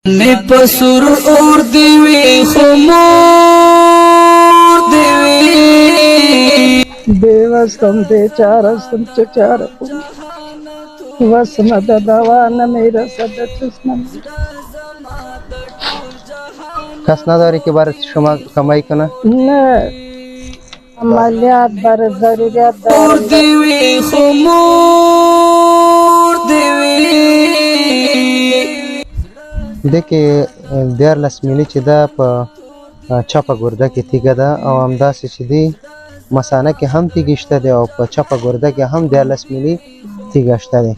می پسور اور دیوی خمور دیوی بیوستم بیچارستم چچارکم وسم دوا نمیرسد چشمم. کس نداری که برای شما کمایی کنه؟ نه عملیات برای ضروریات اور دارم. دیوی خمور دیوی ده کې 14 ملي چې ده په چپه ګرده کې تیږه ده او همداسې چې دی مثانه کې هم تیږې شته دی او په چپه ګرده کې هم 14 ملي تیږه شته دی.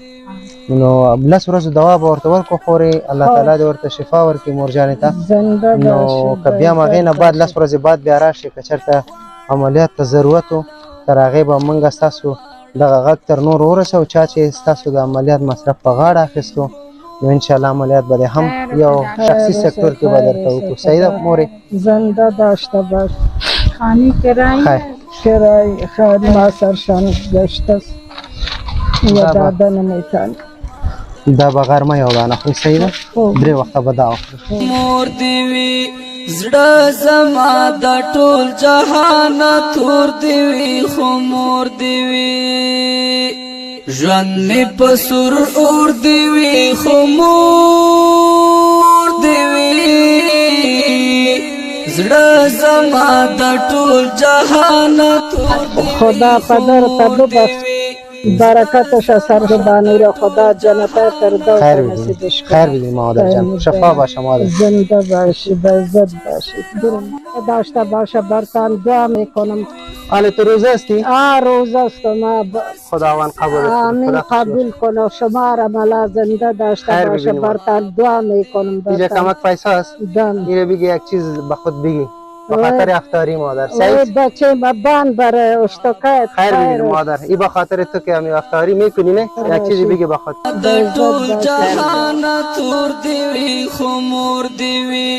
نو 10 ورځو دوا به ورته ورکړو خورې الله تعالی دې ورته شفا ورکړي مورجانې ته. زنده نو که بیا هم هغې نه بعد 10 ورځې بعد بیا راشي که چېرته عملیات ته ضرورت و تر هغې به موږ ستاسو دغه غږ تر نورو ورسوو چا چې ستاسو د عملیات مصرف په غاړه اخیستو نو انشاءالله عملیات به هم یو شخصي سکتور کې به درته وکړو. صحیح ده مورې؟ زنده داشته باش. خانی کرایه خیر کرای خیلی ما سرشان گشته است و دادن نمیتن. دا به غرمه یو دانه خوري. صحیح ده؟ درې وخته به دا وخوري. مور دیوی زړه زما د ټول جهان تور دیوی خمور دیوی ژوند می پسور اور دیوی خمور دیوی زړه زما د ټول جهان تور خدا پدر تبو بخش برکتش سر بانی را خدا جنت فردوس خیر نصیبش بدین. کنه. خیر بدین مادر جان. شفا باشه مادر. زنده باشی به عزت باشی. داشته باشه برتان دعا میکنم. حالا تو روزه هستی؟ روز است ما خداوند قبول کنه. آمین قبول کنه شما را ملا زنده داشته خیر باشه ببینیم. برتان دعا میکنم. اینجا کمک پیسه هست؟ دم میره بگی یک چیز به خود بگی به خاطر افطاری مادر. وی صحیح؟ بچه مبان برای اشتکایت خیر ببینیم مادر. این به خاطر تو که همین افطاری میکنی نه یک چیزی بگی به خود. د ټول جهان تور دیوی خمور دیوی